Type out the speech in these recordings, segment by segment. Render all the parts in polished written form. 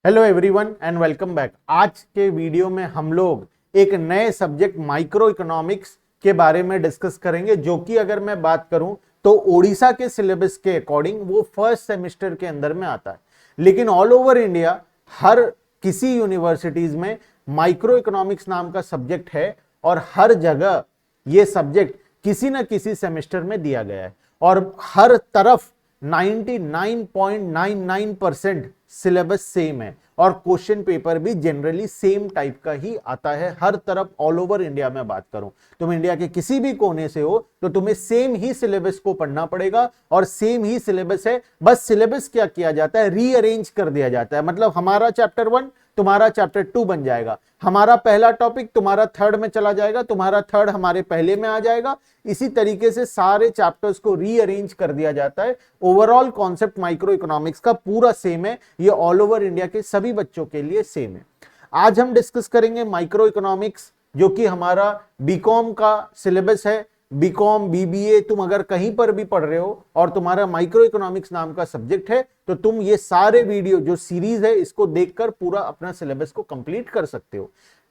Hello everyone and welcome back. आज के video में हम लोग एक नए सब्जेक्ट माइक्रो इकोनॉमिक्स के बारे में डिस्कस करेंगे, जो कि अगर मैं बात करूं तो ओडिशा के सिलेबस के अकॉर्डिंग वो फर्स्ट सेमेस्टर के अंदर में आता है। लेकिन ऑल ओवर इंडिया हर किसी यूनिवर्सिटीज में माइक्रो इकोनॉमिक्स नाम का सब्जेक्ट है और हर जगह ये सब्जेक्ट किसी न किसी सेमेस्टर में दिया गया है और हर तरफ 99.99% सिलेबस सेम है और क्वेश्चन पेपर भी जनरली सेम टाइप का ही आता है हर तरफ। ऑल ओवर इंडिया में बात करूं, तुम इंडिया के किसी भी कोने से हो तो तुम्हें सेम ही सिलेबस को पढ़ना पड़ेगा और सेम ही सिलेबस है। बस सिलेबस क्या किया जाता है, रीअरेंज कर दिया जाता है। मतलब हमारा चैप्टर 1 तुम्हारा चैप्टर 2 बन जाएगा, हमारा पहला टॉपिक तुम्हारा थर्ड में चला जाएगा, तुम्हारा थर्ड हमारे पहले में आ जाएगा। इसी तरीके से सारे चैप्टर्स को रीअरेंज कर दिया जाता है। ओवरऑल कॉन्सेप्ट माइक्रो इकोनॉमिक्स का पूरा सेम है, ये ऑल ओवर इंडिया के सभी बच्चों के लिए सेम है। आज हम डिस्कस करेंगे माइक्रो इकोनॉमिक्स, जो कि हमारा बीकॉम का सिलेबस है। बीकॉम बीबीए तुम अगर कहीं पर भी पढ़ रहे हो और तुम्हारा माइक्रो इकोनॉमिक्स नाम का सब्जेक्ट है तो तुम ये सारे वीडियो जो सीरीज है इसको देखकर पूरा अपना सिलेबस को कंप्लीट कर सकते हो।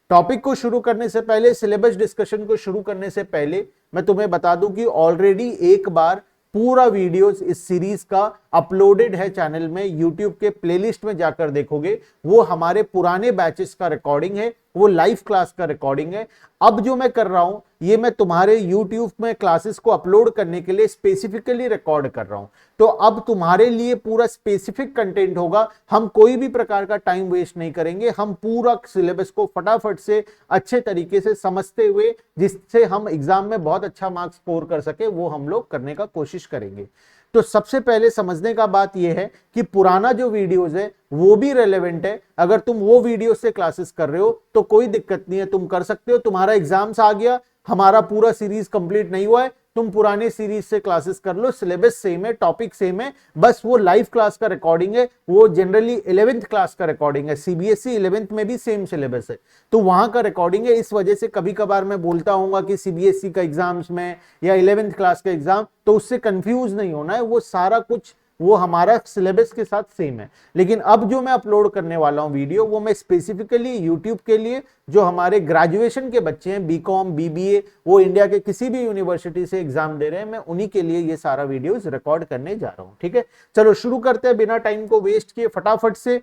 टॉपिक को शुरू करने से पहले, सिलेबस डिस्कशन को शुरू करने से पहले मैं तुम्हें बता दूं कि ऑलरेडी एक बार पूरा वीडियोस इस सीरीज का अपलोडेड है चैनल में। यूट्यूब के प्लेलिस्ट में जाकर देखोगे, वो हमारे पुराने बैचेस का रिकॉर्डिंग है, वो लाइव क्लास का रिकॉर्डिंग है। अब जो मैं कर रहा हूं ये मैं तुम्हारे यूट्यूब में क्लासेस को अपलोड करने के लिए स्पेसिफिकली रिकॉर्ड कर रहा हूं। तो अब तुम्हारे लिए पूरा स्पेसिफिक कंटेंट होगा। हम कोई भी प्रकार का टाइम वेस्ट नहीं करेंगे, हम पूरा सिलेबस को फटाफट से अच्छे तरीके से समझते हुए जिससे हम एग्जाम में बहुत अच्छा मार्क्स स्कोर कर सके वो हम लोग करने का कोशिश करेंगे। तो सबसे पहले समझने का बात यह है कि पुराना जो वीडियोस है वो भी रेलेवेंट है। अगर तुम वो वीडियो से क्लासेस कर रहे हो तो कोई दिक्कत नहीं है, तुम कर सकते हो। तुम्हारा एग्जाम्स आ गया, हमारा पूरा सीरीज कंप्लीट नहीं हुआ है, तुम पुराने सीरीज से क्लासेस कर लो, सिलेबस सेम है, टॉपिक सेम है, बस वो लाइव क्लास का रिकॉर्डिंग है। वो जनरली 11th क्लास का रिकॉर्डिंग है, सीबीएसई 11th में भी सेम सिलेबस है तो वहां का रिकॉर्डिंग है। इस वजह से कभी कभार मैं बोलता हूँ कि सीबीएसई का एग्जाम्स में या 11th क्लास का एग्जाम, तो उससे कंफ्यूज नहीं होना है, वो सारा कुछ वो हमारा सिलेबस के साथ सेम है। लेकिन अब जो मैं अपलोड करने वाला हूं वीडियो, वो मैं स्पेसिफिकली यूट्यूब के लिए जो हमारे ग्रेजुएशन के बच्चे हैं, बीकॉम बीबीए, वो इंडिया के किसी भी यूनिवर्सिटी से एग्जाम दे रहे हैं, मैं उन्हीं के लिए ये सारा वीडियोस रिकॉर्ड करने जा रहा हूं। ठीक है, चलो शुरू करते हैं बिना टाइम को वेस्ट किए। फटाफट से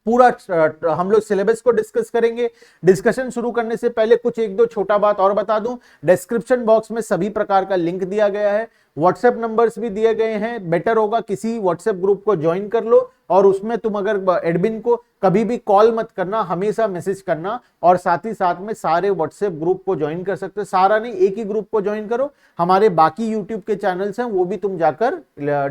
पूरा हम लोग सिलेबस को डिस्कस करेंगे। डिस्कशन शुरू करने से पहले कुछ एक दो छोटा बात और बता दूं। डिस्क्रिप्शन बॉक्स में सभी प्रकार का लिंक दिया गया है, व्हाट्सएप नंबर्स भी दिए गए हैं। बेटर होगा किसी व्हाट्सएप ग्रुप को ज्वाइन कर लो और उसमें तुम अगर एडमिन को कभी भी कॉल मत करना, हमेशा मैसेज करना। और साथ ही साथ में सारे व्हाट्सएप ग्रुप को ज्वाइन कर सकते हो, सारा नहीं एक ही ग्रुप को ज्वाइन करो। हमारे बाकी यूट्यूब के चैनल्स हैं वो भी तुम जाकर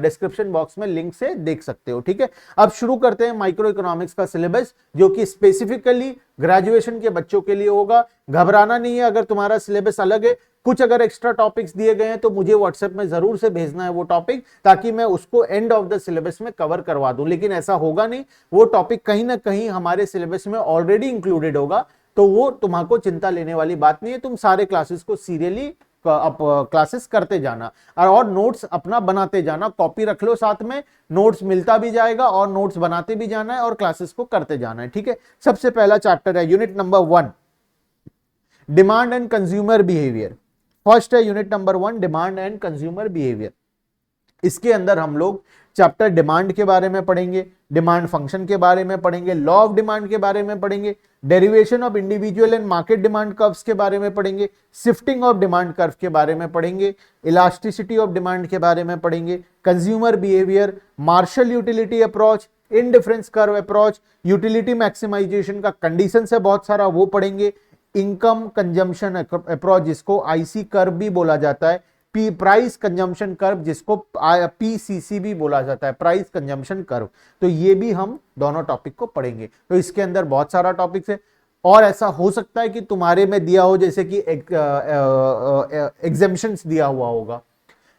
डिस्क्रिप्शन बॉक्स में लिंक से देख सकते हो। ठीक है, अब शुरू करते हैं माइक्रो इकोनॉमिक्स का सिलेबस, जो कि स्पेसिफिकली ग्रेजुएशन के बच्चों के लिए होगा। घबराना नहीं है अगर तुम्हारा सिलेबस अलग है। कुछ अगर एक्स्ट्रा टॉपिक्स दिए गए हैं तो मुझे व्हाट्सएप में जरूर से भेजना है वो टॉपिक, ताकि मैं उसको एंड ऑफ द सिलेबस में कवर करवा दूं। लेकिन ऐसा होगा नहीं, वो टॉपिक कहीं ना कहीं हमारे सिलेबस में ऑलरेडी इंक्लूडेड होगा, तो वो तुम्हारे चिंता लेने वाली बात नहीं है। तुम सारे क्लासेस को सीरियली क्लासेस करते जाना और नोट्स अपना बनाते जाना। कॉपी रख लो साथ में, नोट्स मिलता भी जाएगा और नोट्स बनाते भी जाना है और क्लासेस को करते जाना है। ठीक है, सबसे पहला चैप्टर है unit number 1, demand and consumer behaviour. First है unit number 1, demand and consumer behaviour. इसके अंदर हम लोग चैप्टर डिमांड के बारे में पढ़ेंगे, डिमांड फंक्शन के बारे में पढ़ेंगे, लॉ ऑफ डिमांड के बारे में पढ़ेंगे, derivation of individual and market demand curves के बारे में पढ़ेंगे, शिफ्टिंग ऑफ डिमांड कर्व के बारे में पढ़ेंगे, इलास्टिसिटी ऑफ डिमांड के बारे में पढ़ेंगे, consumer behaviour, Marshall utility approach, indifference curve approach, utility maximization का कंडीशन है बहुत सारा, वो पढ़ेंगे, इनकम कंजम्पशन अप्रोच जिसको आईसी कर्व भी बोला जाता है, प्राइस कंजम्पशन कर्व जिसको पीसीसी भी बोला जाता है, प्राइस कंजम्पशन कर्व। तो ये भी हम दोनों टॉपिक को पढ़ेंगे। तो इसके अंदर बहुत सारा टॉपिक्स है और ऐसा हो सकता है कि तुम्हारे में दिया हो जैसे कि एग्जेम्पशंस दिया हुआ होगा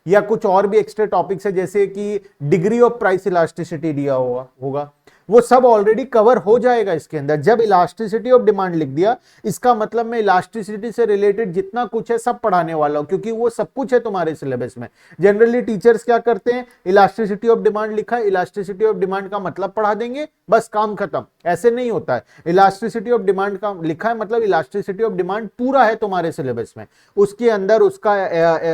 या कुछ और भी एक्स्ट्रा टॉपिक्स है जैसे कि डिग्री ऑफ प्राइस इलास्टिसिटी दिया हुआ होगा वो सब ऑलरेडी कवर हो जाएगा इसके अंदर। जब इलास्टिसिटी ऑफ डिमांड लिख दिया, इसका मतलब मैं इलास्टिसिटी से रिलेटेड जितना कुछ है सब पढ़ाने वाला हूं, क्योंकि वो सब कुछ है तुम्हारे सिलेबस में। जनरली टीचर्स क्या करते हैं, इलास्टिसिटी ऑफ डिमांड लिखा, इलास्टिसिटी ऑफ डिमांड का मतलब पढ़ा देंगे, बस काम खत्म। ऐसे नहीं होता है। इलास्टिसिटी ऑफ डिमांड का लिखा है मतलब इलास्टिसिटी ऑफ डिमांड पूरा है तुम्हारे सिलेबस में, उसके अंदर उसका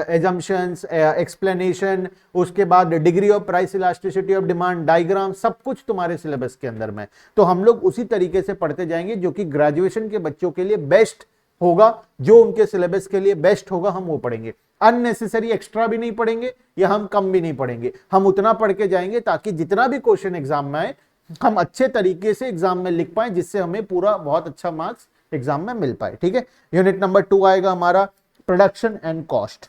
एजम्पशंस, एक्सप्लेनेशन, उसके बाद degree of price elasticity of demand, diagram, सब कुछ तुम्हारे सिलेबस के अंदर में। तो हम लोग उसी तरीके से पढ़ते जाएंगे जो कि ग्रेजुएशन के बच्चों के लिए बेस्ट होगा, जो उनके सिलेबस के लिए बेस्ट होगा हम वो पढ़ेंगे। अननेसेसरी एक्स्ट्रा भी नहीं पढ़ेंगे या हम कम भी नहीं पढ़ेंगे, हम उतना पढ़ के जाएंगे ताकि जितना भी क्वेश्चन एग्जाम में आए हम अच्छे तरीके से एग्जाम में लिख पाए, जिससे हमें पूरा बहुत अच्छा मार्क्स एग्जाम में मिल पाए। ठीक है, यूनिट नंबर 2 आएगा हमारा production and cost.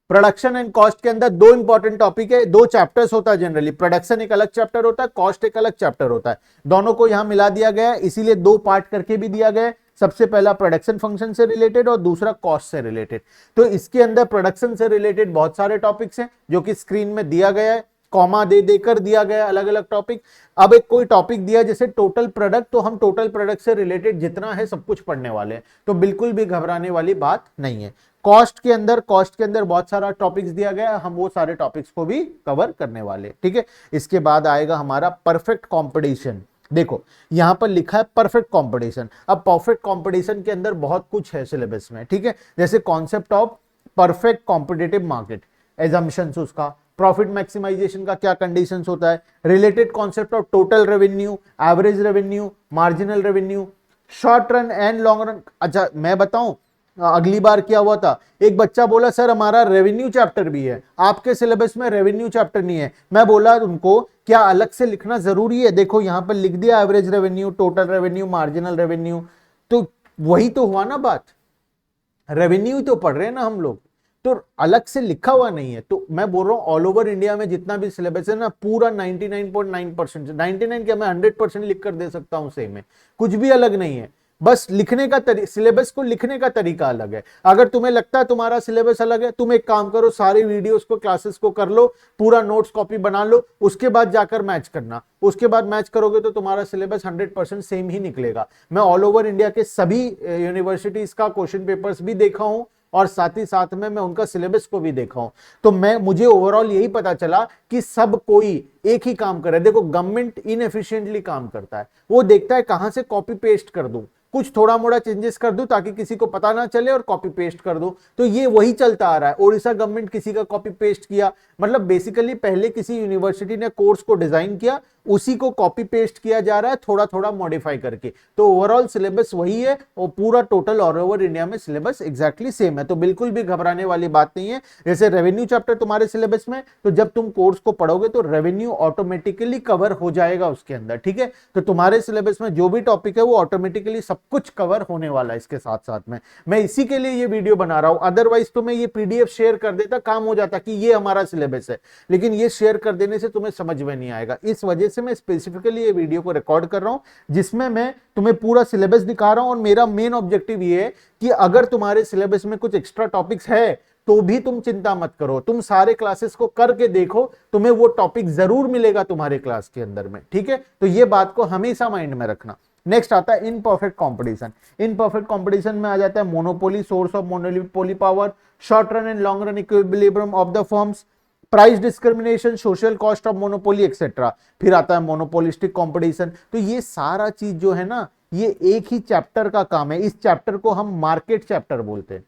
Production and cost के अंदर दो इंपॉर्टेंट टॉपिक है, दो चैप्टर्स होता है जनरली। प्रोडक्शन एक अलग चैप्टर होता है, कॉस्ट एक अलग चैप्टर होता है। दोनों को यहां मिला दिया गया है, इसीलिए दो पार्ट करके भी दिया गया है। सबसे पहला प्रोडक्शन फंक्शन से रिलेटेड और दूसरा कॉस्ट से रिलेटेड। तो इसके अंदर प्रोडक्शन से रिलेटेड बहुत सारे टॉपिक्स हैं जो कि स्क्रीन में दिया गया है, कॉमा दे देकर दिया गया अलग अलग टॉपिक। अब एक कोई टॉपिक दिया जैसे टोटल प्रोडक्ट, तो हम टोटल प्रोडक्ट से रिलेटेड जितना है सब कुछ पढ़ने वाले हैं, तो बिल्कुल भी घबराने वाली बात नहीं है। कॉस्ट के अंदर बहुत सारा टॉपिक्स दिया गया है, हम वो सारे टॉपिक्स को भी कवर करने वाले। ठीक है, इसके बाद आएगा हमारा परफेक्ट कंपटीशन। देखो यहां पर लिखा है परफेक्ट कंपटीशन। अब परफेक्ट कंपटीशन के अंदर बहुत कुछ है सिलेबस में। ठीक है, जैसे concept of perfect competitive market, assumptions उसका, प्रॉफिट मैक्सिमाइजेशन का क्या कंडीशंस होता है, related concept of total revenue, average revenue, marginal revenue, short run and long run. अच्छा मैं बताऊं, अगली बार क्या हुआ था, एक बच्चा बोला सर हमारा रेवेन्यू चैप्टर भी है, आपके सिलेबस में रेवेन्यू चैप्टर नहीं है। मैं बोला उनको क्या अलग से लिखना जरूरी है, देखो यहां पर लिख दिया average revenue, total revenue, marginal revenue, तो वही तो हुआ ना बात, रेवेन्यू तो पढ़ रहे हैं ना हम लोग, तो अलग से लिखा हुआ नहीं है। तो मैं बोल रहा हूं ऑल ओवर इंडिया में जितना भी सिलेबस है ना, पूरा 99.9%, 99 क्या मैं 100% लिख कर दे सकता हूं सेम है, कुछ भी अलग नहीं है। बस लिखने का सिलेबस को लिखने का तरीका अलग है। अगर तुम्हें लगता है तुम्हारा सिलेबस अलग है, तुम एक काम करो, सारी वीडियोस को, क्लासेस को कर लो, पूरा नोट्स कॉपी बना लो, उसके बाद जाकर मैच करना। उसके बाद मैच करोगे तो तुम्हारा सिलेबस 100% सेम ही निकलेगा। मैं ऑल ओवर इंडिया के सभी यूनिवर्सिटीज का क्वेश्चन पेपर्स भी देखा हूं और साथ ही साथ में मैं उनका सिलेबस को भी देखा हूं, तो मुझे ओवरऑल यही पता चला कि सब कोई एक ही काम कर रहा है। देखो गवर्नमेंट इनएफिशिएंटली काम करता है, वो देखता है कहां से कॉपी पेस्ट कर दूं, कुछ थोड़ा मोड़ा चेंजेस कर दूं ताकि किसी को पता ना चले और कॉपी पेस्ट कर दूं, तो ये वही चलता आ रहा है। ओडिशा गवर्नमेंट किसी का कॉपी पेस्ट किया, मतलब बेसिकली पहले किसी यूनिवर्सिटी ने कोर्स को डिजाइन किया, उसी को कॉपी पेस्ट किया जा रहा है थोड़ा थोड़ा मॉडिफाई करके, तो ओवरऑल सिलेबस वही है और पूरा टोटल ऑल ओवर इंडिया में सिलेबस एग्जैक्टली सेम है। तो बिल्कुल भी घबराने वाली बात नहीं है। जैसे रेवेन्यू चैप्टर तुम्हारे सिलेबस में, तो जब तुम कोर्स को पढ़ोगे तो रेवेन्यू ऑटोमेटिकली कवर हो जाएगा उसके अंदर। ठीक है, तो तुम्हारे सिलेबस में जो भी टॉपिक है वो ऑटोमेटिकली सब कुछ कवर होने वाला है। इसके साथ साथ में मैं इसी के लिए ये वीडियो बना रहा हूं, अदरवाइज तो मैं ये पीडीएफ शेयर कर देता, काम हो जाता कि ये हमारा सिलेबस है, लेकिन ये शेयर कर देने से तुम्हें समझ में नहीं आएगा। इस वजह से मैं स्पेसिफिकली ये वीडियो को रिकॉर्ड कर रहा हूं, जिसमें मैं तुम्हें पूरा सिलेबस दिखा रहा हूं। और मेरा मेन ऑब्जेक्टिव ये है कि अगर तुम्हारे सिलेबस में कुछ एक्स्ट्रा टॉपिक्स है तो भी तुम चिंता मत करो, तुम सारे क्लासेस को करके देखो, तुम्हें वो टॉपिक जरूर मिलेगा तुम्हारे क्लास के अंदर में। ठीक है, तो ये बात को हमेशा माइंड में रखना। नेक्स्ट आता है इनपरफेक्ट कंपटीशन। इनपरफेक्ट कंपटीशन में आ जाता है monopoly, source of monopoly power, short run and long run equilibrium of the firms, price discrimination, social cost of monopoly etcetera. फिर आता है मोनोपोलिस्टिक कंपटीशन। तो ये सारा चीज जो है ना, ये एक ही चैप्टर का काम है। इस चैप्टर को हम मार्केट चैप्टर बोलते हैं।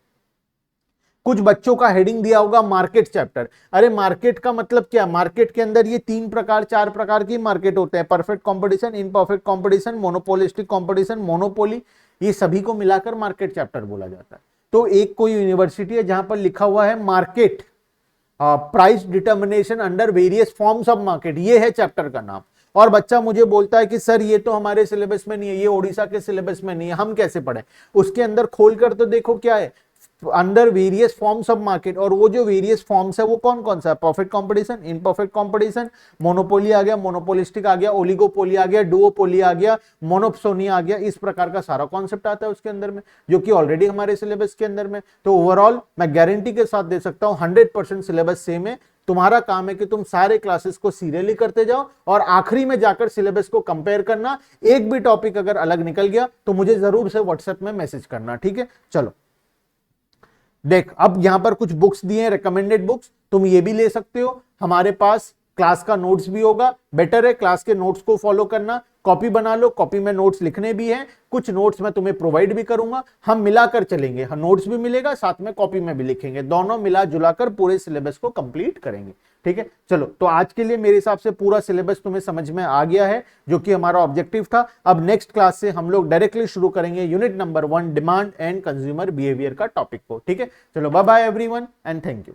कुछ बच्चों का हेडिंग दिया होगा मार्केट चैप्टर। अरे मार्केट का मतलब क्या, मार्केट के अंदर ये 4 प्रकार की मार्केट होते हैं, perfect competition, imperfect competition, monopolistic competition, monopoly, ये सभी को मिलाकर मार्केट चैप्टर बोला जाता है। तो एक कोई यूनिवर्सिटी है जहां पर लिखा हुआ है market, price determination under various forms of market, ये है चैप्टर का नाम। और बच्चा मुझे बोलता है कि सर ये तो हमारे सिलेबस में नहीं है, ये ओडिशा के सिलेबस में नहीं है, हम कैसे पढ़ें? उसके अंदर खोलकर तो देखो क्या है, under various forms of market, और वो जो वेरियस फॉर्म्स है वो कौन कौन सा है? Perfect competition, imperfect competition, monopoly आ गया, मोनोपोलिस्टिक आ गया, ओलिगोपोली आ गया, डुओपोली आ गया, मोनोप्सोनी आ गया। इस प्रकार का सारा कॉन्सेप्ट आता है उसके अंदर में, जो कि ऑलरेडी हमारे सिलेबस के अंदर में। तो ओवरऑल मैं गारंटी के साथ दे सकता हूं 100% सिलेबस सेम है। तुम्हारा काम है कि तुम सारे क्लासेस को सीरियली करते जाओ और आखिरी में जाकर सिलेबस को कंपेयर करना। एक भी टॉपिक अगर अलग निकल गया तो मुझे जरूर से व्हाट्सएप में मैसेज करना, ठीक है। चलो देख, अब यहां पर कुछ बुक्स दिए हैं, रिकमेंडेड बुक्स, तुम ये भी ले सकते हो। हमारे पास क्लास का नोट्स भी होगा, बेटर है क्लास के नोट्स को फॉलो करना। कॉपी बना लो, कॉपी में नोट्स लिखने भी हैं, कुछ नोट्स मैं तुम्हें प्रोवाइड भी करूंगा, हम मिलाकर चलेंगे। नोट्स भी मिलेगा, साथ में कॉपी में भी लिखेंगे, दोनों मिला जुलाकर पूरे सिलेबस को कंप्लीट करेंगे, ठीक है। चलो, तो आज के लिए मेरे हिसाब से पूरा सिलेबस तुम्हें समझ में आ गया है, जो कि हमारा ऑब्जेक्टिव था। अब नेक्स्ट क्लास से हम लोग डायरेक्टली शुरू करेंगे unit number 1 demand and consumer behaviour का टॉपिक को, ठीक है। चलो, bye bye everyone and thank you.